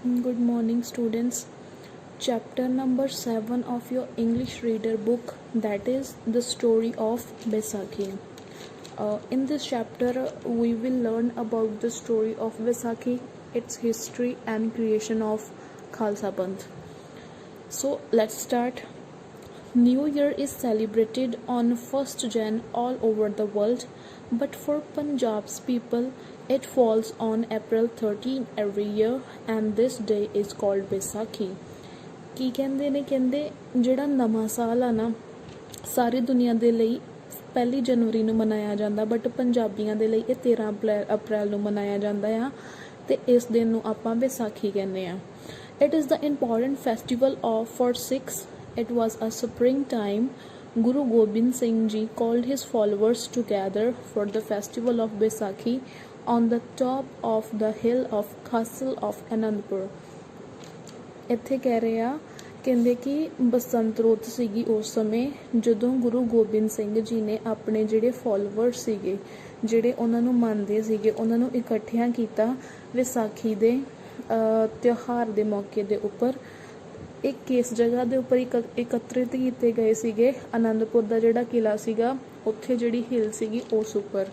Good morning, students. Chapter number 7 of your English reader book, that is the story of Baisakhi. In this chapter, we will learn about the story of Baisakhi, its history, and creation of Khalsa Panth. So, let's start. New Year is celebrated on 1st Jan all over the world, but for Punjab's people, it falls on April 13 every year, and this day is called Baisakhi. ਕੀ ਕਹਿੰਦੇ ਨੇ, ਕਹਿੰਦੇ ਜਿਹੜਾ ਨਵਾਂ ਸਾਲ ਆ ਨਾ ਸਾਰੀ ਦੁਨੀਆ ਦੇ ਲਈ 1 ਜਨਵਰੀ ਨੂੰ ਮਨਾਇਆ ਜਾਂਦਾ, ਬਟ ਪੰਜਾਬੀਆਂ ਦੇ ਲਈ ਇਹ 13 ਅਪ੍ਰੈਲ ਨੂੰ ਮਨਾਇਆ ਜਾਂਦਾ ਆ, ਤੇ ਇਸ ਦਿਨ ਨੂੰ ਆਪਾਂ ਵਿਸਾਖੀ ਕਹਿੰਦੇ ਆ. It is the important festival of for Sikhs. It was a springtime. Guru Gobind Singh Ji called his followers together for the festival of Baisakhi on the top of the hill of Castle of Anandpur. ਇੱਥੇ ਕਹਿ ਰਹੇ ਆ, ਕਹਿੰਦੇ ਕਿ ਬਸੰਤ ਰੁੱਤ ਸੀਗੀ ਉਸ ਸਮੇਂ ਜਦੋਂ ਗੁਰੂ ਗੋਬਿੰਦ ਸਿੰਘ ਜੀ ਨੇ ਆਪਣੇ ਜਿਹੜੇ ਫੋਲੋਵਰ ਸੀਗੇ, ਜਿਹੜੇ ਉਹਨਾਂ ਨੂੰ ਮੰਨਦੇ ਸੀਗੇ, ਉਹਨਾਂ ਨੂੰ ਇਕੱਠਿਆਂ ਕੀਤਾ ਵਿਸਾਖੀ ਦੇ ਤਿਉਹਾਰ ਦੇ ਮੌਕੇ ਦੇ ਉੱਪਰ. ਇੱਕ ਇਸ ਜਗ੍ਹਾ ਦੇ ਉੱਪਰ ਇਕੱਤਰਿਤ ਕੀਤੇ ਗਏ ਸੀਗੇ. ਆਨੰਦਪੁਰ ਦਾ ਜਿਹੜਾ ਕਿਲ੍ਹਾ ਸੀਗਾ, ਉੱਥੇ ਜਿਹੜੀ ਹਿਲ ਸੀਗੀ ਉਸ ਉੱਪਰ.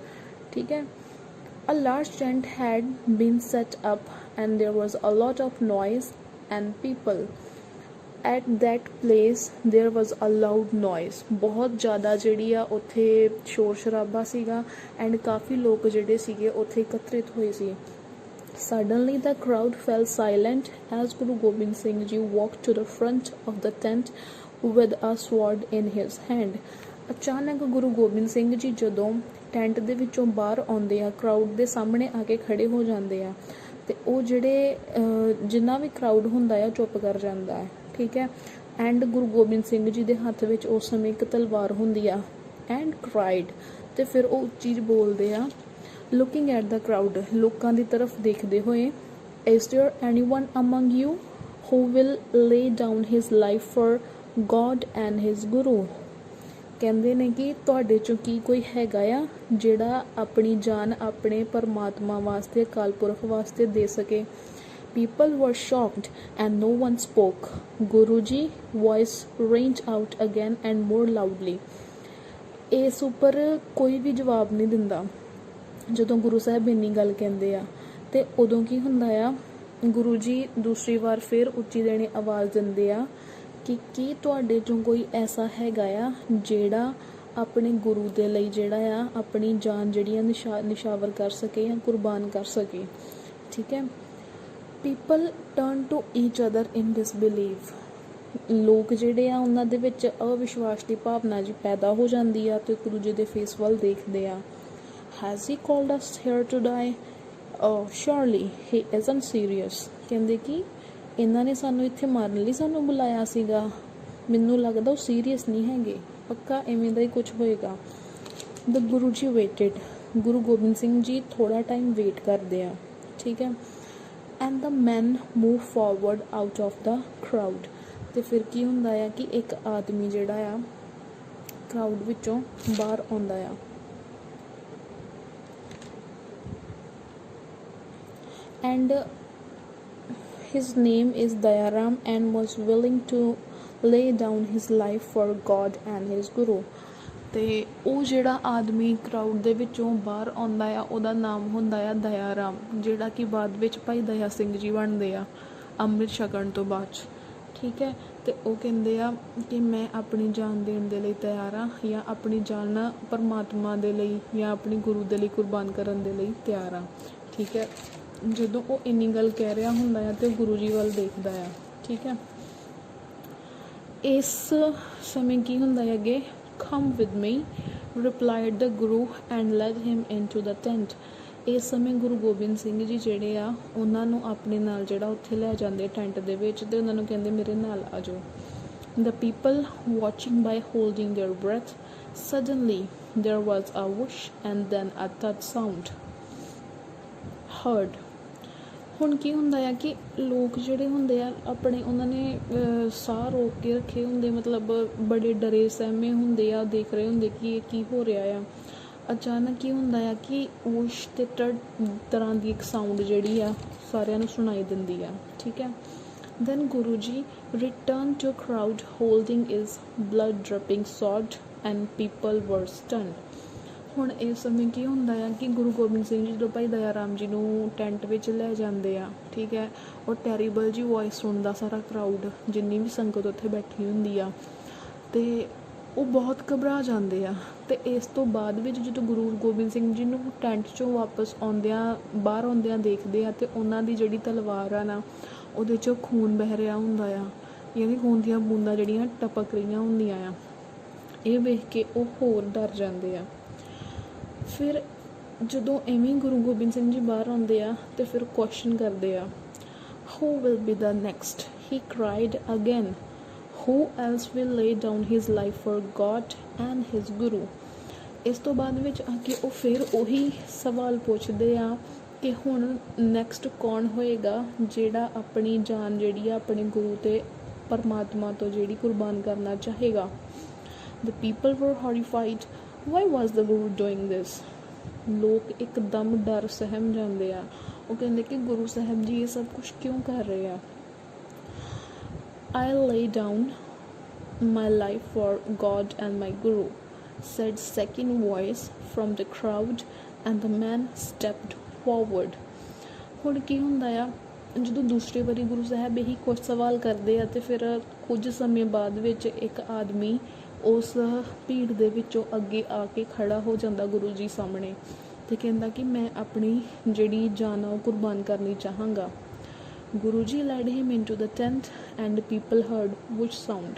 ਠੀਕ ਹੈ. A large tent had been set up and there was a lot of noise and people. At that place there was a loud noise. ਬਹੁਤ ਜ਼ਿਆਦਾ ਜਿਹੜੀ ਆ ਉੱਥੇ ਸ਼ੋਰ ਸ਼ਰਾਬਾ ਸੀਗਾ ਐਂਡ ਕਾਫੀ ਲੋਕ ਜਿਹੜੇ ਸੀਗੇ ਉੱਥੇ ਇਕੱਤਰਿਤ ਹੋਏ ਸੀ. Suddenly the crowd fell silent as Guru Gobind Singh Ji walked to the front of the tent with a sword in his hand. ਅਚਾਨਕ ਗੁਰੂ ਗੋਬਿੰਦ ਸਿੰਘ ਜੀ ਜਦੋਂ ਟੈਂਟ ਦੇ ਵਿੱਚੋਂ ਬਾਹਰ ਆਉਂਦੇ ਆ, ਕਰਾਊਡ ਦੇ ਸਾਹਮਣੇ ਆ ਕੇ ਖੜੇ ਹੋ ਜਾਂਦੇ ਆ, ਤੇ ਉਹ ਜਿਹੜੇ ਜਿੰਨਾ ਵੀ ਕਰਾਊਡ ਹੁੰਦਾ ਆ ਚੁੱਪ ਕਰ ਜਾਂਦਾ ਹੈ. ਠੀਕ ਹੈ. ਐਂਡ ਗੁਰੂ ਗੋਬਿੰਦ ਸਿੰਘ ਜੀ ਦੇ ਹੱਥ ਵਿੱਚ ਉਸ ਸਮੇਂ ਇੱਕ ਤਲਵਾਰ ਹੁੰਦੀ ਆ. ਐਂਡ ਕਰਾਈਡ, ਤੇ ਫਿਰ ਉਹ ਉੱਚੀ ਬੋਲਦੇ ਆ, looking at the crowd, ਲੋਕਾਂ ਦੀ ਤਰਫ ਦੇਖਦੇ ਹੋਏ, is there anyone among you who will lay down his life for God and his Guru? ਕਹਿੰਦੇ ਨੇ ਕਿ ਤੁਹਾਡੇ ਚੋਂ ਕੀ ਕੋਈ ਹੈਗਾ ਆ ਜਿਹੜਾ ਆਪਣੀ ਜਾਨ ਆਪਣੇ ਪਰਮਾਤਮਾ ਵਾਸਤੇ, ਅਕਾਲ ਪੁਰਖ ਵਾਸਤੇ ਦੇ ਸਕੇ. People were shocked and no one spoke. Guruji voice rang out again and more loudly. ਇਸ ਉੱਪਰ ਕੋਈ ਵੀ ਜਵਾਬ ਨਹੀਂ ਦਿੰਦਾ. ਜਦੋਂ ਗੁਰੂ ਸਾਹਿਬ ਇੰਨੀ ਗੱਲ ਕਹਿੰਦੇ ਆ, ਤੇ ਉਦੋਂ ਕੀ ਹੁੰਦਾ ਆ, ਗੁਰੂ ਜੀ ਦੂਸਰੀ ਵਾਰ ਫਿਰ ਉੱਚੀ ਦੇਣੀ ਆਵਾਜ਼ ਦਿੰਦੇ ਆ ਕਿ ਕੀ ਤੁਹਾਡੇ ਚੋਂ ਕੋਈ ਐਸਾ ਹੈਗਾ ਆ ਜਿਹੜਾ ਆਪਣੇ ਗੁਰੂ ਦੇ ਲਈ ਜਿਹੜਾ ਆ ਆਪਣੀ ਜਾਨ ਜਿਹੜੀ ਆ ਨਿਸ਼ਾਵਰ ਕਰ ਸਕੇ ਜਾਂ ਕੁਰਬਾਨ ਕਰ ਸਕੇ. ਠੀਕ ਹੈ. People turn to each other in disbelieve. ਲੋਕ ਜਿਹੜੇ ਆ ਉਹਨਾਂ ਦੇ ਵਿੱਚ ਅਵਿਸ਼ਵਾਸ ਦੀ ਭਾਵਨਾ ਜੀ ਪੈਦਾ ਹੋ ਜਾਂਦੀ ਆ, ਤੇ ਗੁਰੂ ਜੀ ਦੇ ਫੇਸ ਵੱਲ ਦੇਖਦੇ ਆ. Has he called us here to die? Oh, surely he isn't serious. ਕਹਿੰਦੇ ਕਿ ਇਹਨਾਂ ਨੇ ਸਾਨੂੰ ਇੱਥੇ ਮਾਰਨ ਲਈ ਸਾਨੂੰ ਬੁਲਾਇਆ ਸੀਗਾ. ਮੈਨੂੰ ਲੱਗਦਾ ਉਹ ਸੀਰੀਅਸ ਨਹੀਂ ਹੈਗੇ, ਪੱਕਾ ਐਵੇਂ ਦਾ ਹੀ ਕੁਝ ਹੋਏਗਾ. The Guru Ji waited. Guru Gobind Singh ji ਥੋੜਾ ਟਾਈਮ ਵੇਟ ਕਰਦੇ ਆ. ਠੀਕ ਹੈ. And the men move forward out of the crowd. ਤੇ ਫਿਰ ਕੀ ਹੁੰਦਾ ਆ ਕਿ ਇੱਕ ਆਦਮੀ ਜਿਹੜਾ ਆ ਕਰਾਊਡ ਵਿੱਚੋਂ ਬਾਹਰ ਆਉਂਦਾ ਆ. And his name is Dayaram and was willing to lay down his life for God and his Guru. ਤੇ ਉਹ ਜਿਹੜਾ ਆਦਮੀ ਕਰਾਊਡ ਦੇ ਵਿੱਚੋਂ ਬਾਹਰ ਆਉਂਦਾ ਆ, ਉਹਦਾ ਨਾਮ ਹੁੰਦਾ ਆ ਦਇਆਰਾਮ, ਜਿਹੜਾ ਕਿ ਬਾਅਦ ਵਿੱਚ ਭਾਈ ਦਇਆ ਸਿੰਘ ਜੀ ਬਣਦੇ ਆ ਅੰਮ੍ਰਿਤ ਛਕਣ ਤੋਂ ਬਾਅਦ 'ਚ. ਠੀਕ ਹੈ. ਤੇ ਉਹ ਕਹਿੰਦੇ ਆ ਕਿ ਮੈਂ ਆਪਣੀ ਜਾਨ ਦੇਣ ਦੇ ਲਈ ਤਿਆਰ ਹਾਂ, ਜਾਂ ਆਪਣੀ ਜਾਨ ਪਰਮਾਤਮਾ ਦੇ ਲਈ ਜਾਂ ਆਪਣੀ ਗੁਰੂ ਦੇ ਲਈ ਕੁਰਬਾਨ ਕਰਨ ਦੇ ਲਈ ਤਿਆਰ ਹਾਂ. ਠੀਕ ਹੈ. ਜਦੋਂ ਉਹ ਇੰਨੀ ਗੱਲ ਕਹਿ ਰਿਹਾ ਹੁੰਦਾ ਆ ਤੇ ਗੁਰੂ ਜੀ ਵੱਲ ਦੇਖਦਾ ਆ. ਠੀਕ ਹੈ. ਇਸ ਸਮੇਂ ਕੀ ਹੁੰਦਾ ਹੈ ਅੱਗੇ, come with me, replied the Guru and led him into the tent. ਇਸ ਸਮੇਂ ਗੁਰੂ ਗੋਬਿੰਦ ਸਿੰਘ ਜੀ ਜਿਹੜੇ ਆ ਉਹਨਾਂ ਨੂੰ ਆਪਣੇ ਨਾਲ ਜਿਹੜਾ ਉੱਥੇ ਲੈ ਜਾਂਦੇ ਟੈਂਟ ਦੇ ਵਿੱਚ, ਤੇ ਉਹਨਾਂ ਨੂੰ ਕਹਿੰਦੇ ਮੇਰੇ ਨਾਲ ਆ ਜਾਓ. The people watching by holding their breath. Suddenly there was a whoosh and then a thud sound heard. ਹੁਣ ਕੀ ਹੁੰਦਾ ਆ ਕਿ ਲੋਕ ਜਿਹੜੇ ਹੁੰਦੇ ਆ ਆਪਣੇ ਉਹਨਾਂ ਨੇ ਸਾਹ ਰੋਕ ਕੇ ਰੱਖੇ ਹੁੰਦੇ, ਮਤਲਬ ਬੜੇ ਡਰੇ ਸਹਿਮੇ ਹੁੰਦੇ ਆ, ਦੇਖ ਰਹੇ ਹੁੰਦੇ ਕਿ ਇਹ ਕੀ ਹੋ ਰਿਹਾ ਆ. ਅਚਾਨਕ ਕੀ ਹੁੰਦਾ ਆ ਕਿ ਊਸ਼ ਤੇ ਤਰ੍ਹਾਂ ਦੀ ਇੱਕ ਸਾਊਂਡ ਜਿਹੜੀ ਆ ਸਾਰਿਆਂ ਨੂੰ ਸੁਣਾਈ ਦਿੰਦੀ ਆ, ਠੀਕ ਹੈ। Then Guru ji return to crowd holding is blood dripping sword and people were stun. ਹੁਣ ਇਸ ਸਮੇਂ ਕੀ ਹੁੰਦਾ ਆ ਕਿ ਗੁਰੂ ਗੋਬਿੰਦ ਸਿੰਘ ਜੀ ਜਦੋਂ ਭਾਈ ਦਇਆ ਰਾਮ ਜੀ ਨੂੰ ਟੈਂਟ ਵਿੱਚ ਲੈ ਜਾਂਦੇ ਆ, ਠੀਕ ਹੈ, ਉਹ ਟੈਰੀਬਲ ਜੀ ਵੋਇਸ ਸੁਣਦਾ ਸਾਰਾ ਕਰਾਊਡ, ਜਿੰਨੀ ਵੀ ਸੰਗਤ ਉੱਥੇ ਬੈਠੀ ਹੁੰਦੀ ਆ, ਅਤੇ ਉਹ ਬਹੁਤ ਘਬਰਾ ਜਾਂਦੇ ਆ। ਅਤੇ ਇਸ ਤੋਂ ਬਾਅਦ ਵਿੱਚ ਜਦੋਂ ਗੁਰੂ ਗੋਬਿੰਦ ਸਿੰਘ ਜੀ ਨੂੰ ਟੈਂਟ 'ਚੋਂ ਵਾਪਸ ਆਉਂਦਿਆਂ ਬਾਹਰ ਆਉਂਦਿਆਂ ਦੇਖਦੇ ਆ, ਅਤੇ ਉਹਨਾਂ ਦੀ ਜਿਹੜੀ ਤਲਵਾਰ ਆ ਨਾ, ਉਹਦੇ 'ਚੋਂ ਖੂਨ ਬਹਿ ਰਿਹਾ ਹੁੰਦਾ ਆ, ਯਾਨੀ ਖੂਨ ਦੀਆਂ ਬੂੰਦਾਂ ਜਿਹੜੀਆਂ ਟਪਕ ਰਹੀਆਂ ਹੁੰਦੀਆਂ ਆ। ਇਹ ਵੇਖ ਕੇ ਉਹ ਹੋਰ ਡਰ ਜਾਂਦੇ ਆ। ਫਿਰ ਜਦੋਂ ਐਵੇਂ ਗੁਰੂ ਗੋਬਿੰਦ ਸਿੰਘ ਜੀ ਬਾਹਰ ਆਉਂਦੇ ਆ ਅਤੇ ਫਿਰ ਕੁਐਸਚਨ ਕਰਦੇ ਆ, who will be the next, he cried again, who else will lay down his life for God and his Guru। ਇਸ ਤੋਂ ਬਾਅਦ ਵਿੱਚ ਆ ਕੇ ਉਹ ਫਿਰ ਉਹੀ ਸਵਾਲ ਪੁੱਛਦੇ ਆ ਕਿ ਹੁਣ ਨੈਕਸਟ ਕੌਣ ਹੋਏਗਾ ਜਿਹੜਾ ਆਪਣੀ ਜਾਨ ਜਿਹੜੀ ਆ ਆਪਣੇ ਗੁਰੂ ਅਤੇ ਪਰਮਾਤਮਾ ਤੋਂ ਜਿਹੜੀ ਕੁਰਬਾਨ ਕਰਨਾ ਚਾਹੇਗਾ। The people were horrified, why was the Guru doing this। ਲੋਕ ਇੱਕਦਮ ਡਰ ਸਹਿਮ ਜਾਂਦੇ ਆ। ਉਹ ਕਹਿੰਦੇ ਕਿ ਗੁਰੂ ਸਾਹਿਬ ਜੀ ਇਹ ਸਭ ਕੁਛ ਕਿਉਂ ਕਰ ਰਹੇ ਆ। I'll lay down my life for God and my Guru, said second voice from the crowd, and the man stepped forward। ਹੁਣ ਕੀ ਹੁੰਦਾ ਆ, ਜਦੋਂ ਦੂਸਰੀ ਵਾਰੀ ਗੁਰੂ ਸਾਹਿਬ ਇਹੀ ਕੁਝ ਸਵਾਲ ਕਰਦੇ ਆ, ਅਤੇ ਫਿਰ ਕੁਝ ਸਮੇਂ ਬਾਅਦ ਵਿੱਚ ਇੱਕ ਆਦਮੀ ਉਸ ਭੀੜ ਦੇ ਵਿੱਚੋਂ ਅੱਗੇ ਆ ਕੇ ਖੜ੍ਹਾ ਹੋ ਜਾਂਦਾ ਗੁਰੂ ਜੀ ਸਾਹਮਣੇ, ਅਤੇ ਕਹਿੰਦਾ ਕਿ ਮੈਂ ਆਪਣੀ ਜਿਹੜੀ ਜਾਨ ਆ ਉਹ ਕੁਰਬਾਨ ਕਰਨੀ ਚਾਹਾਂਗਾ। Guru ji led him into the tent and people heard which sound।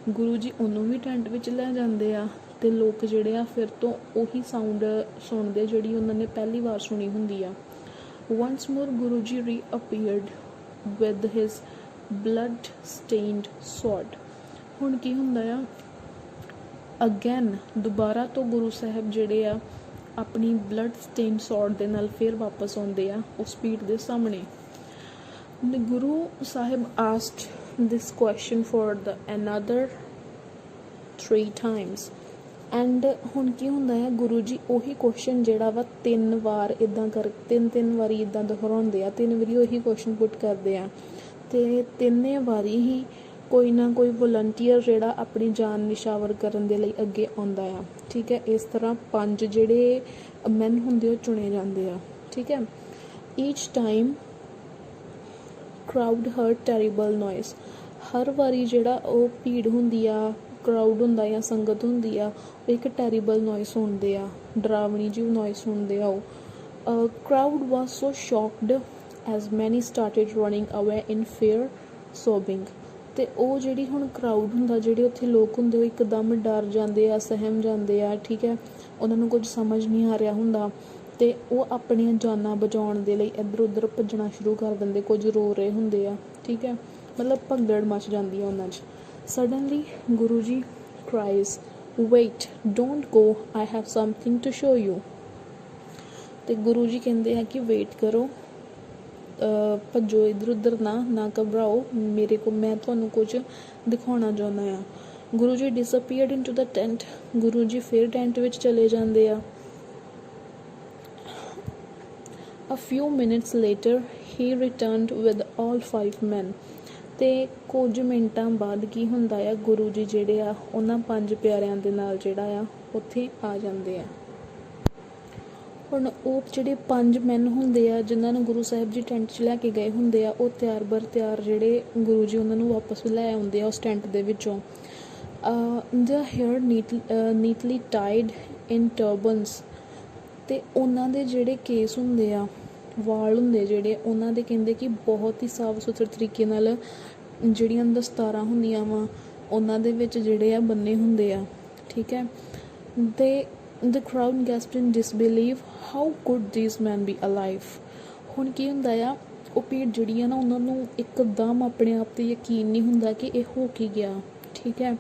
Guru ji ਉਹਨੂੰ ਵੀ ਟੈਂਟ ਵਿੱਚ ਲੈ ਜਾਂਦੇ ਆ, ਅਤੇ ਲੋਕ ਜਿਹੜੇ ਆ ਫਿਰ ਤੋਂ ਉਹੀ ਸਾਊਂਡ ਸੁਣਦੇ ਜਿਹੜੀ ਉਹਨਾਂ ਨੇ ਪਹਿਲੀ ਵਾਰ ਸੁਣੀ ਹੁੰਦੀ ਆ। once more Guru ji reappeared with his blood stained sword। ਹੁਣ ਕੀ ਹੁੰਦਾ ਆ, ਅਗੇਨ ਦੁਬਾਰਾ ਤੋਂ ਗੁਰੂ ਸਾਹਿਬ ਜਿਹੜੇ ਆ ਆਪਣੀ ਬਲੱਡ ਸਟੇਨ ਸੌਰਡ ਦੇ ਨਾਲ ਫਿਰ ਵਾਪਸ ਆਉਂਦੇ ਆ ਉਸ ਭੀੜ ਦੇ ਸਾਹਮਣੇ। The Guru Sahib asked this question for the another 3 times, and ਹੁਣ ਕੀ ਹੁੰਦਾ ਹੈ, ਗੁਰੂ ਜੀ ਉਹੀ ਕੁਐਸਚਨ ਜਿਹੜਾ ਵਾ 3 ਵਾਰ ਇੱਦਾਂ ਤਿੰਨ ਵਾਰੀ ਇੱਦਾਂ ਦੁਹਰਾਉਂਦੇ ਆ, 3 ਵਾਰੀ ਉਹੀ ਕੁਐਸਚਨ ਪੁੱਟ ਕਰਦੇ ਆ, ਅਤੇ ਤਿੰਨੇ ਵਾਰੀ ਹੀ ਕੋਈ ਨਾ ਕੋਈ ਵਲੰਟੀਅਰ ਜਿਹੜਾ ਆਪਣੀ ਜਾਨ ਨਿਸ਼ਾਵਰ ਕਰਨ ਦੇ ਲਈ ਅੱਗੇ ਆਉਂਦਾ ਆ, ਠੀਕ ਹੈ। ਇਸ ਤਰ੍ਹਾਂ 5 ਜਿਹੜੇ ਮੈਨ ਹੁੰਦੇ ਉਹ ਚੁਣੇ ਜਾਂਦੇ ਆ, ਠੀਕ ਹੈ। Each time crowd heard terrible noise. ਹਰ ਵਾਰੀ ਜਿਹੜਾ ਉਹ ਭੀੜ ਹੁੰਦੀ ਆ, ਕਰਾਊਡ ਹੁੰਦਾ ਜਾਂ ਸੰਗਤ ਹੁੰਦੀ ਆ, ਉਹ ਇੱਕ ਟੈਰੀਬਲ ਨੋਇਸ ਸੁਣਦੇ ਆ, ਡਰਾਵਣੀ ਜਿਹੀ ਨੋਇਸ ਸੁਣਦੇ ਆ। ਉਹ ਕਰਾਊਡ ਵਾਜ਼ ਸੋ ਸ਼ੌਕਡ ਐਜ਼ ਮੈਨੀ ਸਟਾਰਟਿਡ ਰਨਿੰਗ ਅਵੇ ਇਨ ਫੇਅਰ ਸੋਬਿੰਗ। ਅਤੇ ਉਹ ਜਿਹੜੀ ਹੁਣ ਕਰਾਊਡ ਹੁੰਦਾ, ਜਿਹੜੇ ਉੱਥੇ ਲੋਕ ਹੁੰਦੇ, ਉਹ ਇੱਕਦਮ ਡਰ ਜਾਂਦੇ ਆ, ਸਹਿਮ ਜਾਂਦੇ ਆ, ਠੀਕ ਹੈ। ਉਹਨਾਂ ਨੂੰ ਕੁਝ ਸਮਝ ਨਹੀਂ ਆ ਰਿਹਾ ਹੁੰਦਾ, ਅਤੇ ਉਹ ਆਪਣੀਆਂ ਜਾਨਾਂ ਬਚਾਉਣ ਦੇ ਲਈ ਇੱਧਰ ਉੱਧਰ ਭੱਜਣਾ ਸ਼ੁਰੂ ਕਰ ਦਿੰਦੇ, ਕੁਝ ਰੋ ਰਹੇ ਹੁੰਦੇ ਆ, ਠੀਕ ਹੈ। ਮਤਲਬ ਭਗਦੜ ਮਚ ਜਾਂਦੀ ਆ ਉਹਨਾਂ 'ਚ। Suddenly Guru ji cries, wait, don't go, I have something to show you. ਅਤੇ ਗੁਰੂ ਜੀ ਕਹਿੰਦੇ ਆ ਕਿ ਵੇਟ ਕਰੋ, ਭੱਜੋ ਇੱਧਰ ਉੱਧਰ ਨਾ ਘਬਰਾਓ, ਮੈਂ ਤੁਹਾਨੂੰ ਕੁਝ ਦਿਖਾਉਣਾ ਚਾਹੁੰਦਾ ਆ। ਗੁਰੂ ਜੀ ਡਿਸਅਪੀਅਰਡ ਇਨ to the tent. Guru ji ਫਿਰ ਟੈਂਟ ਵਿੱਚ ਚਲੇ ਜਾਂਦੇ ਆ। A few minutes later he returned with all 5 men। ਅਤੇ ਕੁਝ ਮਿੰਟਾਂ ਬਾਅਦ ਕੀ ਹੁੰਦਾ ਆ, ਗੁਰੂ ਜੀ ਜਿਹੜੇ ਆ ਉਹਨਾਂ 5 ਪਿਆਰਿਆਂ ਦੇ ਨਾਲ ਜਿਹੜਾ ਆ ਉੱਥੇ ਆ ਜਾਂਦੇ ਆ। ਹੁਣ ਉਹ ਜਿਹੜੇ 5 ਮੈਨ ਹੁੰਦੇ ਆ ਜਿਨ੍ਹਾਂ ਨੂੰ ਗੁਰੂ ਸਾਹਿਬ ਜੀ ਟੈਂਟ 'ਚ ਲੈ ਕੇ ਗਏ ਹੁੰਦੇ ਆ, ਉਹ ਤਿਆਰ ਬਰ ਤਿਆਰ ਜਿਹੜੇ ਗੁਰੂ ਜੀ ਉਹਨਾਂ ਨੂੰ ਵਾਪਸ ਲੈ ਆਉਂਦੇ ਆ ਉਸ ਟੈਂਟ ਦੇ ਵਿੱਚੋਂ। the hair neatly tied in turbans। ਅਤੇ ਉਹਨਾਂ ਦੇ ਜਿਹੜੇ ਕੇਸ ਹੁੰਦੇ ਆ, ਵਾਲ ਹੁੰਦੇ ਜਿਹੜੇ, ਉਹਨਾਂ ਦੇ ਕਹਿੰਦੇ ਕਿ ਬਹੁਤ ਹੀ ਸਾਫ਼ ਸੁਥਰੇ ਤਰੀਕੇ ਨਾਲ ਜਿਹੜੀਆਂ ਦਸਤਾਰਾਂ ਹੁੰਦੀਆਂ ਵਾ ਉਹਨਾਂ ਦੇ ਵਿੱਚ ਜਿਹੜੇ ਆ ਬੰਨੇ ਹੁੰਦੇ ਆ, ਠੀਕ ਹੈ। ਅਤੇ the crowd gasped in disbelief, how could these men be alive। ਹੁਣ ਕੀ ਹੁੰਦਾ ਆ, ਉਹ ਭੀੜ ਜਿਹੜੀ ਆ ਨਾ, ਉਹਨਾਂ ਨੂੰ ਇੱਕਦਮ ਆਪਣੇ ਆਪ 'ਤੇ ਯਕੀਨ ਨਹੀਂ ਹੁੰਦਾ ਕਿ ਇਹ ਹੋ ਕੀ ਗਿਆ, ਠੀਕ ਹੈ,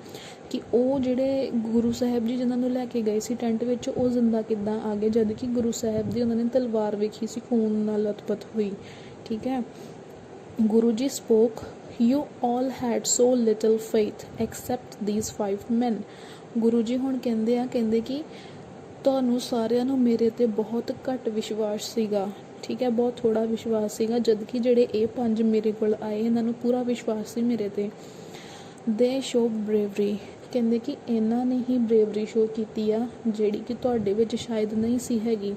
ਕਿ ਉਹ ਜਿਹੜੇ ਗੁਰੂ ਸਾਹਿਬ ਜੀ ਜਿਨ੍ਹਾਂ ਨੂੰ ਲੈ ਕੇ ਗਏ ਸੀ ਟੈਂਟ ਵਿੱਚ, ਉਹ ਜ਼ਿੰਦਾ ਕਿੱਦਾਂ ਆ ਗਏ, ਜਦ ਕਿ ਗੁਰੂ ਸਾਹਿਬ ਦੀ ਉਹਨਾਂ ਨੇ ਤਲਵਾਰ ਵੇਖੀ ਸੀ ਖੂਨ ਨਾਲ ਲਥਪਥ ਹੋਈ, ਠੀਕ ਹੈ। Guru ji spoke, you all head so little faith accept these 5 men। Guru ji ਹੁਣ ਕਹਿੰਦੇ ਕਿ ਤੁਹਾਨੂੰ ਸਾਰਿਆਂ ਨੂੰ ਮੇਰੇ ਤੇ ਬਹੁਤ ਘੱਟ ਵਿਸ਼ਵਾਸ ਸੀਗਾ, ਠੀਕ ਹੈ, ਬਹੁਤ ਥੋੜ੍ਹਾ ਵਿਸ਼ਵਾਸ ਸੀਗਾ, ਜਦ ਕਿ ਜਿਹੜੇ ਇਹ 5 ਮੇਰੇ ਕੋਲ ਆਏ ਇਹਨਾਂ ਨੂੰ ਪੂਰਾ ਵਿਸ਼ਵਾਸ ਸੀ ਮੇਰੇ ਤੇ। ਦੇ ਸ਼ੋ ਬਰੇਵਰੀ, ਕਹਿੰਦੇ ਕਿ ਇਹਨਾਂ ਨੇ ਹੀ ਬਰੇਵਰੀ ਸ਼ੋ ਕੀਤੀ ਆ ਜਿਹੜੀ ਕਿ ਤੁਹਾਡੇ ਵਿੱਚ ਸ਼ਾਇਦ ਨਹੀਂ ਸੀ ਹੈਗੀ,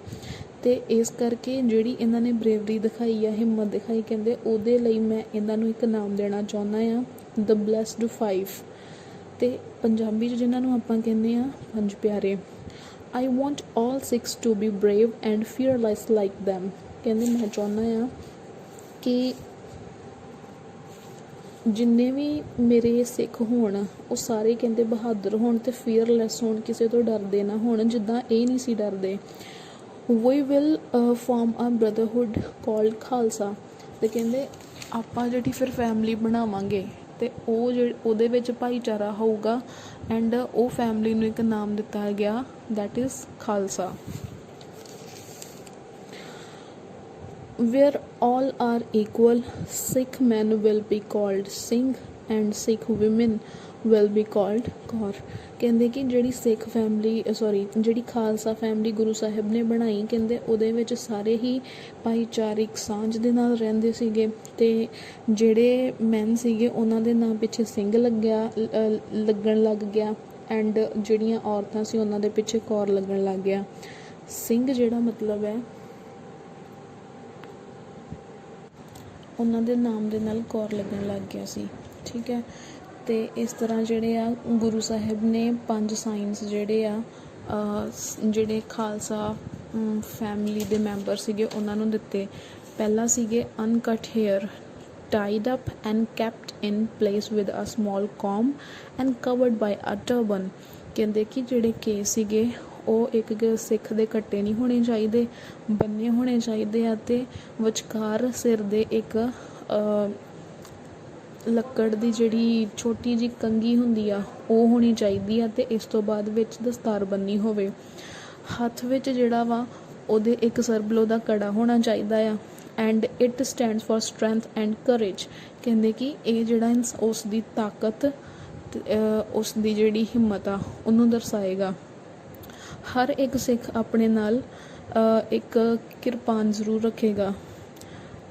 ਅਤੇ ਇਸ ਕਰਕੇ ਜਿਹੜੀ ਇਹਨਾਂ ਨੇ ਬਰੇਵਰੀ ਦਿਖਾਈ ਆ, ਹਿੰਮਤ ਦਿਖਾਈ, ਕਹਿੰਦੇ ਉਹਦੇ ਲਈ ਮੈਂ ਇਹਨਾਂ ਨੂੰ ਇੱਕ ਨਾਮ ਦੇਣਾ ਚਾਹੁੰਦਾ ਹਾਂ, ਦ ਬਲੈਸਡ 5, ਅਤੇ ਪੰਜਾਬੀ 'ਚ ਜਿਹਨਾਂ ਨੂੰ ਆਪਾਂ ਕਹਿੰਦੇ ਹਾਂ 5 ਪਿਆਰੇ। I want all 6 to be brave and fearless like them, ਕਹਿੰਦੇ ਮੈਂ ਚਾਹੁੰਦਾ ਹਾਂ ਕਿ ਜਿੰਨੇ ਵੀ ਮੇਰੇ ਸਿੱਖ ਹੋਣ ਉਹ ਸਾਰੇ ਕਹਿੰਦੇ ਬਹਾਦਰ ਹੋਣ ਅਤੇ ਫੀਅਰਲੈਸ ਹੋਣ, ਕਿਸੇ ਤੋਂ ਡਰਦੇ ਨਾ ਹੋਣ ਜਿੱਦਾਂ ਇਹ ਨਹੀਂ ਸੀ ਡਰਦੇ। We will form a brotherhood called Khalsa, ਅਤੇ ਕਹਿੰਦੇ ਆਪਾਂ ਜਿਹੜੀ ਫਿਰ ਫੈਮਿਲੀ ਬਣਾਵਾਂਗੇ ਅਤੇ ਉਹਦੇ ਵਿੱਚ ਭਾਈਚਾਰਾ ਹੋਊਗਾ, ਐਂਡ ਉਹ ਫੈਮਿਲੀ ਨੂੰ ਇੱਕ ਨਾਮ ਦਿੱਤਾ ਗਿਆ, that is Khalsa. Where all are equal, Sikh men will be called Singh and Sikh women will be called Kaur, ਕਹਿੰਦੇ ਕਿ ਜਿਹੜੀ ਸਿੱਖ ਫੈਮਿਲੀ ਜਿਹੜੀ ਖਾਲਸਾ ਫੈਮਿਲੀ ਗੁਰੂ ਸਾਹਿਬ ਨੇ ਬਣਾਈ, ਕਹਿੰਦੇ ਉਹਦੇ ਵਿੱਚ ਸਾਰੇ ਹੀ ਭਾਈਚਾਰਿਕ ਸਾਂਝ ਦੇ ਨਾਲ ਰਹਿੰਦੇ ਸੀਗੇ, ਅਤੇ ਜਿਹੜੇ ਮੈਨ ਸੀਗੇ ਉਹਨਾਂ ਦੇ ਨਾਂ ਪਿੱਛੇ ਸਿੰਘ ਲੱਗਣ ਲੱਗ ਗਿਆ, ਐਂਡ ਜਿਹੜੀਆਂ ਔਰਤਾਂ ਸੀ ਉਹਨਾਂ ਦੇ ਪਿੱਛੇ ਕੌਰ ਲੱਗਣ ਲੱਗ ਗਿਆ। ਸਿੰਘ ਜਿਹੜਾ ਮਤਲਬ ਹੈ ਉਹਨਾਂ ਦੇ ਨਾਮ ਦੇ ਨਾਲ ਕੌਰ ਲੱਗਣ ਲੱਗ ਗਿਆ ਸੀ, ਠੀਕ ਹੈ। ਅਤੇ ਇਸ ਤਰ੍ਹਾਂ ਜਿਹੜੇ ਆ ਗੁਰੂ ਸਾਹਿਬ ਨੇ 5 ਸਾਇਨਸ ਜਿਹੜੇ ਆ ਜਿਹੜੇ ਖਾਲਸਾ ਫੈਮਿਲੀ ਦੇ ਮੈਂਬਰ ਸੀਗੇ ਉਹਨਾਂ ਨੂੰ ਦਿੱਤੇ। ਪਹਿਲਾ ਸੀਗੇ uncut hair, tied up and kept in place with a small comb and covered by a turban, ਕਹਿੰਦੇ ਕਿ ਜਿਹੜੇ ਕੇਸ ਸੀਗੇ ਉਹ ਇੱਕ ਸਿੱਖ ਦੇ ਕੱਟੇ ਨਹੀਂ ਹੋਣੇ ਚਾਹੀਦੇ, ਬੰਨੇ ਹੋਣੇ ਚਾਹੀਦੇ ਆ, ਅਤੇ ਵਿਚਕਾਰ ਸਿਰ ਦੇ ਇੱਕ ਲੱਕੜ ਦੀ ਜਿਹੜੀ ਛੋਟੀ ਜਿਹੀ ਕੰਘੀ ਹੁੰਦੀ ਆ ਉਹ ਹੋਣੀ ਚਾਹੀਦੀ ਆ, ਅਤੇ ਇਸ ਤੋਂ ਬਾਅਦ ਵਿੱਚ ਦਸਤਾਰ ਬੰਨੀ ਹੋਵੇ। ਹੱਥ ਵਿੱਚ ਜਿਹੜਾ ਵਾ ਉਹਦੇ ਇੱਕ ਸਰਬਲੋ ਦਾ ਕੜਾ ਹੋਣਾ ਚਾਹੀਦਾ ਆ, and it stands for strength and craze, ਕਹਿੰਦੇ ਕਿ ਇਹ ਜਿਹੜਾ ਉਸ ਦੀ ਤਾਕਤ, ਉਸ ਦੀ ਜਿਹੜੀ ਹਿੰਮਤ ਆ ਉਹਨੂੰ ਦਰਸਾਏਗਾ। ਹਰ ਇੱਕ ਸਿੱਖ ਆਪਣੇ ਨਾਲ ਇੱਕ ਕਿਰਪਾਨ ਜ਼ਰੂਰ ਰੱਖੇਗਾ।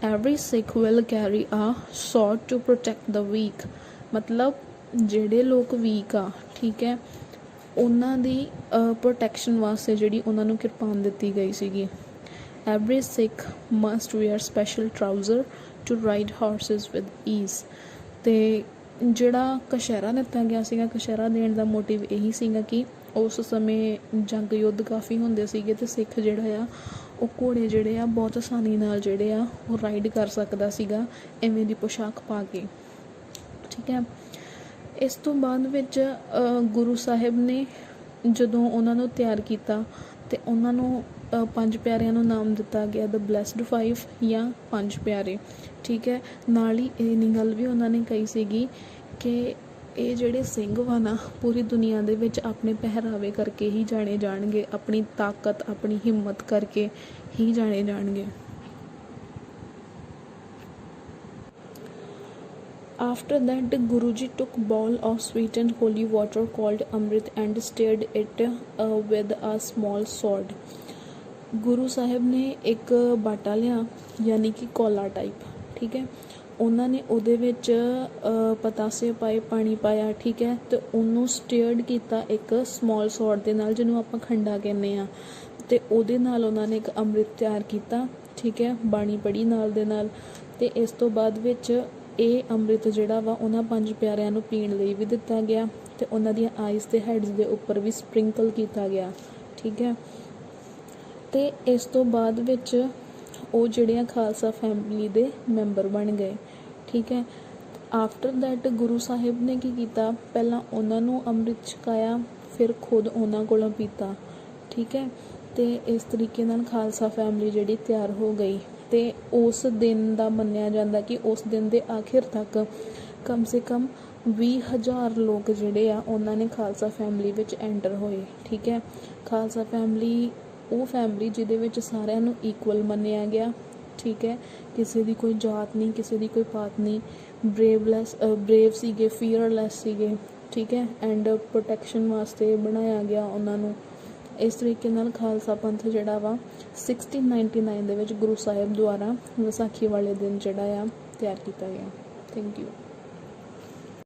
ਐਵਰੀ ਸਿੱਖ ਵਿਲ ਕੈਰੀ ਆ ਸੌਰਡ ਟੂ ਪ੍ਰੋਟੈਕਟ ਦਾ ਵੀਕ, ਮਤਲਬ ਜਿਹੜੇ ਲੋਕ ਵੀਕ ਆ, ਠੀਕ ਹੈ, ਉਹਨਾਂ ਦੀ ਪ੍ਰੋਟੈਕਸ਼ਨ ਵਾਸਤੇ ਜਿਹੜੀ ਉਹਨਾਂ ਨੂੰ ਕਿਰਪਾਨ ਦਿੱਤੀ ਗਈ ਸੀਗੀ। Every Sikh must wear special trouser to ride horses with ease, ਅਤੇ ਜਿਹੜਾ ਕਛਹਿਰਾ ਦਿੱਤਾ ਗਿਆ ਸੀਗਾ, ਕਛਹਿਰਾ ਦੇਣ ਦਾ ਮੋਟਿਵ ਇਹੀ ਸੀਗਾ ਕਿ ਉਸ ਸਮੇਂ ਜੰਗ ਯੁੱਧ ਕਾਫੀ ਹੁੰਦੇ ਸੀਗੇ, ਅਤੇ ਸਿੱਖ ਜਿਹੜਾ ਆ ਉਹ ਘੋੜੇ ਜਿਹੜੇ ਆ ਬਹੁਤ ਆਸਾਨੀ ਨਾਲ ਜਿਹੜੇ ਆ ਉਹ ਰਾਈਡ ਕਰ ਸਕਦਾ ਸੀਗਾ ਇਵੇਂ ਦੀ ਪੋਸ਼ਾਕ ਪਾ ਕੇ, ਠੀਕ ਹੈ। ਇਸ ਤੋਂ ਬਾਅਦ ਵਿੱਚ ਗੁਰੂ ਸਾਹਿਬ ਨੇ ਜਦੋਂ ਉਹਨਾਂ ਨੂੰ ਤਿਆਰ ਕੀਤਾ ਅਤੇ ਉਹਨਾਂ ਨੂੰ 5 ਪਿਆਰਿਆਂ ਨੂੰ ਨਾਮ ਦਿੱਤਾ ਗਿਆ ਦ ਬਲੈਸਡ 5 ਜਾਂ 5 ਪਿਆਰੇ, ਠੀਕ ਹੈ। ਨਾਲ ਹੀ ਇੰਨੀ ਗੱਲ ਵੀ ਉਹਨਾਂ ਨੇ ਕਹੀ ਸੀਗੀ ਕਿ ਇਹ ਜਿਹੜੇ ਸਿੰਘ ਵਾ ਨਾ ਪੂਰੀ ਦੁਨੀਆ ਦੇ ਵਿੱਚ ਆਪਣੇ ਪਹਿਰਾਵੇ ਕਰਕੇ ਹੀ ਜਾਣੇ ਜਾਣਗੇ, ਆਪਣੀ ਤਾਕਤ ਆਪਣੀ ਹਿੰਮਤ ਕਰਕੇ ਹੀ ਜਾਣੇ ਜਾਣਗੇ। After that, Guruji took bowl of sweetened holy water called Amrit and stirred it with a small sword. Guru Sahib ਨੇ ਇੱਕ ਬਾਟਾ ਲਿਆ, ਯਾਨੀ ਕਿ ਕੋਲਾ ਟਾਈਪ, ਠੀਕ ਹੈ। ਉਹਨਾਂ ਨੇ ਉਹਦੇ ਵਿੱਚ ਪਤਾਸੇ ਪਾਏ, ਪਾਣੀ ਪਾਇਆ, ਠੀਕ ਹੈ, ਅਤੇ ਉਹਨੂੰ ਸਟੀਅਰਡ ਕੀਤਾ ਇੱਕ ਸਮੋਲ ਸੌਰਡ ਦੇ ਨਾਲ, ਜਿਹਨੂੰ ਆਪਾਂ ਖੰਡਾ ਕਹਿੰਦੇ ਹਾਂ, ਅਤੇ ਉਹਦੇ ਨਾਲ ਉਹਨਾਂ ਨੇ ਇੱਕ ਅੰਮ੍ਰਿਤ ਤਿਆਰ ਕੀਤਾ, ਠੀਕ ਹੈ, ਬਾਣੀ ਪੜ੍ਹੀ ਨਾਲ ਦੇ ਨਾਲ। ਅਤੇ ਇਸ ਤੋਂ ਬਾਅਦ ਵਿੱਚ ਇਹ ਅੰਮ੍ਰਿਤ ਜਿਹੜਾ ਵਾ ਉਹਨਾਂ 5 ਪਿਆਰਿਆਂ ਨੂੰ ਪੀਣ ਲਈ ਵੀ ਦਿੱਤਾ ਗਿਆ, ਅਤੇ ਉਹਨਾਂ ਦੀਆਂ ਆਈਜ਼ ਅਤੇ ਹੈਡਸ ਦੇ ਉੱਪਰ ਵੀ ਸਪ੍ਰਿੰਕਲ ਕੀਤਾ ਗਿਆ, ਠੀਕ ਹੈ। ਅਤੇ ਇਸ ਤੋਂ ਬਾਅਦ ਵਿੱਚ ਉਹ ਜਿਹੜੇ ਆ ਖਾਲਸਾ ਫੈਮਿਲੀ ਦੇ ਮੈਂਬਰ ਬਣ ਗਏ, ਠੀਕ ਹੈ। ਆਫਟਰ ਦੈਟ ਗੁਰੂ ਸਾਹਿਬ ਨੇ ਕੀ ਕੀਤਾ, ਪਹਿਲਾਂ ਉਹਨਾਂ ਨੂੰ ਅੰਮ੍ਰਿਤ ਛਕਾਇਆ, ਫਿਰ ਖੁਦ ਉਹਨਾਂ ਕੋਲੋਂ ਪੀਤਾ, ਠੀਕ ਹੈ। ਅਤੇ ਇਸ ਤਰੀਕੇ ਨਾਲ ਖਾਲਸਾ ਫੈਮਿਲੀ ਜਿਹੜੀ ਤਿਆਰ ਹੋ ਗਈ, ਅਤੇ ਉਸ ਦਿਨ ਦਾ ਮੰਨਿਆ ਜਾਂਦਾ ਕਿ ਉਸ ਦਿਨ ਦੇ ਆਖਿਰ ਤੱਕ ਕਮ ਸੇ ਕਮ 20,000 ਲੋਕ ਜਿਹੜੇ ਆ ਉਹਨਾਂ ਨੇ ਖਾਲਸਾ ਫੈਮਿਲੀ ਵਿੱਚ ਐਂਟਰ ਹੋਏ, ਠੀਕ ਹੈ। ਖਾਲਸਾ ਫੈਮਿਲੀ ਉਹ ਫੈਮਿਲੀ ਜਿਹਦੇ ਵਿੱਚ ਸਾਰਿਆਂ ਨੂੰ ਇਕੁਅਲ ਮੰਨਿਆ ਗਿਆ, ਠੀਕ ਹੈ, ਕਿਸੇ ਦੀ ਕੋਈ ਜਾਤ ਨਹੀਂ, ਕਿਸੇ ਦੀ ਕੋਈ ਪਾਤ ਨਹੀਂ, ਬਰੇਵ ਸੀਗੇ, ਫੀਅਰਲੈਸ ਸੀਗੇ, ਠੀਕ ਹੈ, ਐਂਡ ਪ੍ਰੋਟੈਕਸ਼ਨ ਵਾਸਤੇ ਬਣਾਇਆ ਗਿਆ ਉਹਨਾਂ ਨੂੰ, इस तरीके नाल खालसा पंथ जिहड़ा वा 1699 ਦੇ ਵਿੱਚ ਗੁਰੂ ਸਾਹਿਬ ਦੁਆਰਾ ਵਿਸਾਖੀ ਵਾਲੇ ਦਿਨ ਜਿਹੜਾ ਆ ਤਿਆਰ ਕੀਤਾ ਗਿਆ। Thank you.